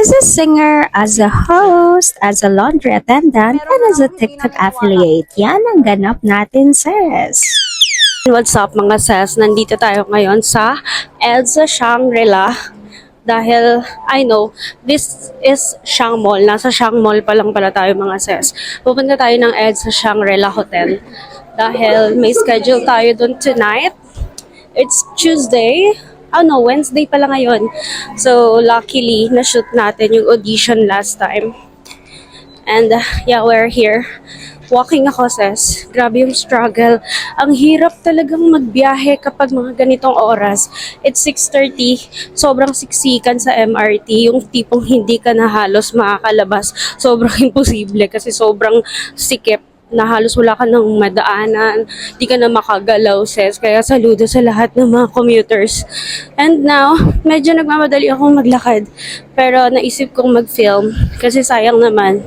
as a singer, as a host, as a laundry attendant, and as a TikTok affiliate. Yan ang ganap natin, sis. What's up mga sis? Nandito tayo ngayon sa EDSA Shangri-La. Dahil, I know, this is Shang Mall. Nasa Shang Mall pa lang pala tayo mga sis. Pupunta tayo ng EDSA Shangri-La Hotel. Dahil may schedule tayo dun tonight. It's Tuesday. Oh no, Wednesday pala ngayon. So, luckily, na-shoot natin yung audition last time. And, yeah, we're here. Walking ako, sis. Grabe yung struggle. Ang hirap talagang magbiyahe kapag mga ganitong oras. It's 6:30. Sobrang siksikan sa MRT. Yung tipong hindi ka na halos makakalabas. Sobrang imposible kasi sobrang sikip na halos wala ka nang madaanan, di ka na makagalaw, sis. Kaya saludo sa lahat ng mga commuters. And now, medyo nagmamadali akong maglakad. Pero naisip kong mag-film kasi sayang naman.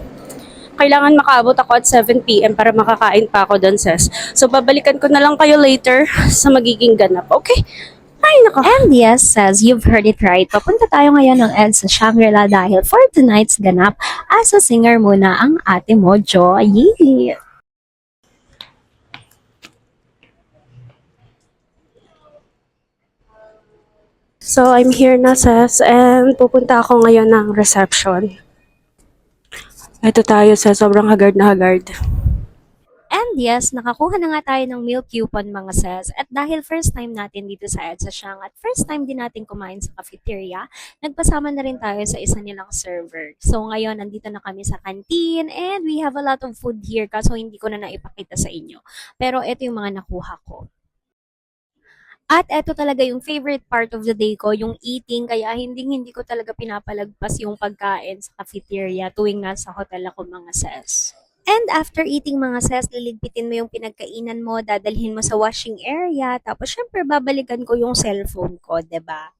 Kailangan makaabot ako at 7 p.m. para makakain pa ako doon, sis. So, babalikan ko na lang kayo later sa magiging ganap. Okay? Ay, nako. And yes, sis, you've heard it right. Papunta tayo ngayon ng EDSA Shangri-La dahil for tonight's ganap, as a singer muna ang ate mo, Joy. So, I'm here na, sis, and pupunta ako ngayon ng reception. Ito tayo, sis, sobrang haggard na haggard. And yes, nakakuha na nga tayo ng meal coupon mga sis. At dahil first time natin dito sa EDSA Shang at first time din natin kumain sa cafeteria, nagpasama na rin tayo sa isa nilang server. So ngayon, nandito na kami sa canteen and we have a lot of food here kaso hindi ko na naipakita sa inyo. Pero ito yung mga nakuha ko. At eto talaga yung favorite part of the day ko, yung eating, kaya hindi ko talaga pinapalagpas yung pagkain sa cafeteria tuwing nasa hotel ako mga sis. And after eating mga sis, liligpitin mo yung pinagkainan mo, dadalhin mo sa washing area, tapos syempre babalikan ko yung cellphone ko, 'di ba?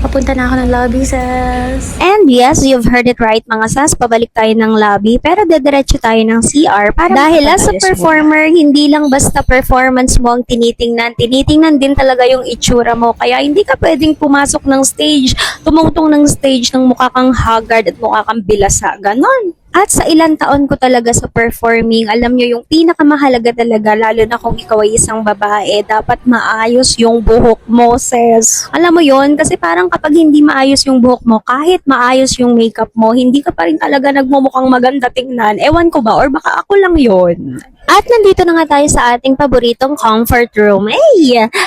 Papunta na ako ng lobby, sis. And yes, you've heard it right, mga sis. Pabalik tayo ng lobby, pero dediretso tayo ng CR. Dahil as a performer, hindi lang basta performance mo ang tinitingnan. Tinitingnan din talaga yung itsura mo. Kaya hindi ka pwedeng pumasok ng stage, tumungtong ng stage ng mukha kang haggard at mukha kang bilasa. Ganon. At sa ilang taon ko talaga sa performing, alam nyo yung pinakamahalaga talaga, lalo na kung ikaw ay isang babae, dapat maayos yung buhok mo, sis. Alam mo yon kasi parang kapag hindi maayos yung buhok mo, kahit maayos yung makeup mo, hindi ka pa rin talaga nagmumukhang maganda tingnan. Ewan ko ba, or baka ako lang yon. At nandito na nga tayo sa ating paboritong comfort room.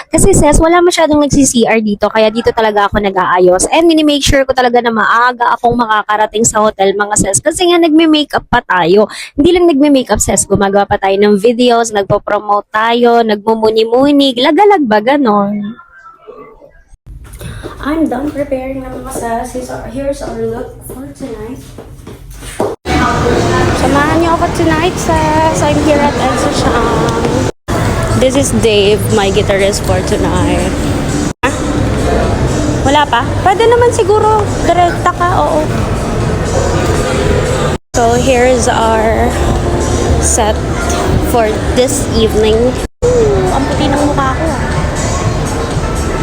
Kasi sis, wala masyadong nagsi-CR dito, kaya dito talaga ako nag-aayos. And mini-make sure ko talaga na maaga akong makakarating sa hotel mga sis. Kasi nga nagme-makeup pa tayo. Hindi lang nagme-makeup sis, gumagawa pa tayo ng videos, nagpo-promote tayo, nagmumuni-muni, lagalag ba ganon? I'm done preparing na mga sis. Here's our look for tonight. Samahan niyo ako tonight, sis. I'm here at EDSA Shang. This is Dave, my guitarist for tonight. Wala pa? Pwede naman siguro. Direkta ka, oo. So, here's our set for this evening. Ang puti ng mukha ko.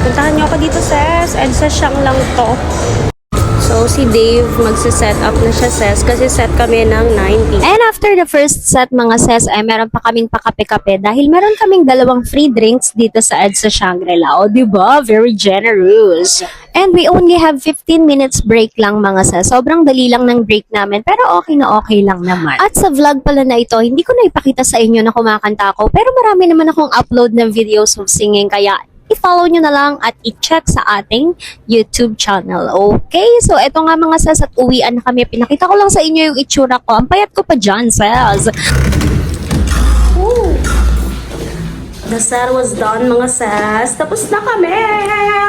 Puntahan niyo ako dito, sis. EDSA Shang lang to. So, si Dave, magsiset up na siya, sis, kasi set kami ng 9 p.m. And after the first set, mga sis, ay meron pa kaming pakape-kape dahil meron kaming 2 free drinks dito sa EDSA Shangri-La. O, diba? Very generous. And we only have 15 minutes break lang, mga sis. Sobrang dali lang ng break namin, pero okay na okay lang naman. At sa vlog pala na ito, hindi ko na ipakita sa inyo na kumakanta ako, pero marami naman akong upload ng videos of singing, kaya i-follow nyo na lang at i-check sa ating YouTube channel. Okay? So, eto nga mga sis at uwian na kami. Pinakita ko lang sa inyo yung itsura ko. Ang payat ko pa dyan, sis. Ooh. The set was done, mga sis. Tapos na kami.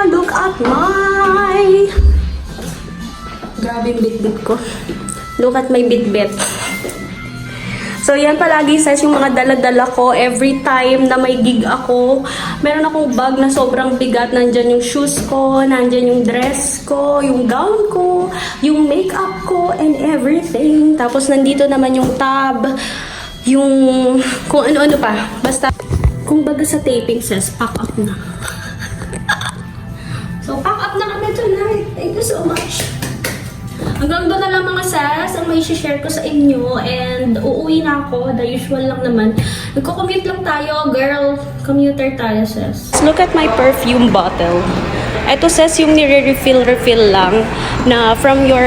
Look at my... Grabe yung bit-bit ko. Look at my bit-bit. So, yan palagi sis yung mga dala-dala ko. Every time na may gig ako, meron akong bag na sobrang bigat. Nandyan yung shoes ko, nandyan yung dress ko, yung gown ko, yung makeup ko, and everything. Tapos, nandito naman yung tab, yung kung ano-ano pa. Basta, kung baga sa taping sis, pack up na. So, pack up na kami tonight. so much. Hanggang doon na lang mga sis ang may share ko sa inyo and uuwi na ako. The usual lang naman. Nagko-commute lang tayo, girl. Commuter tayo sis. Look at my perfume bottle. Ito sis yung nire-refill lang na from your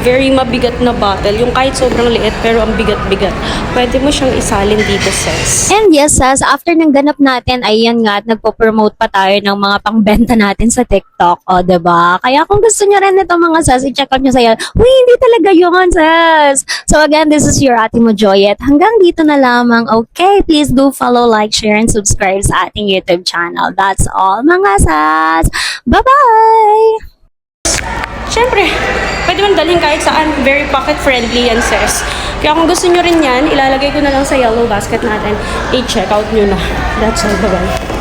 very mabigat na bottle. Yung kahit sobrang liit pero ang bigat-bigat. Pwede mo siyang isalin dito sis. And yes sis, after ng ganap natin, ayan nga at nagpo-promote pa tayo ng mga pangbenta natin sa TikTok. O, diba? Kaya kung gusto nyo rin ito mga sis, i-check out nyo sa yan. Uy, hindi talaga yun sis. So again, this is your Ate Mo Joyet. Hanggang dito na lamang. Okay, please do follow, like, share, and subscribe sa ating YouTube channel. That's all mga sis. Bye-bye! Siyempre, pwede mong dalhin kahit saan. Very pocket-friendly yan, sis. Kaya kung gusto nyo rin yan, ilalagay ko na lang sa yellow basket natin. I-check out nyo na. That's all. Bye-bye.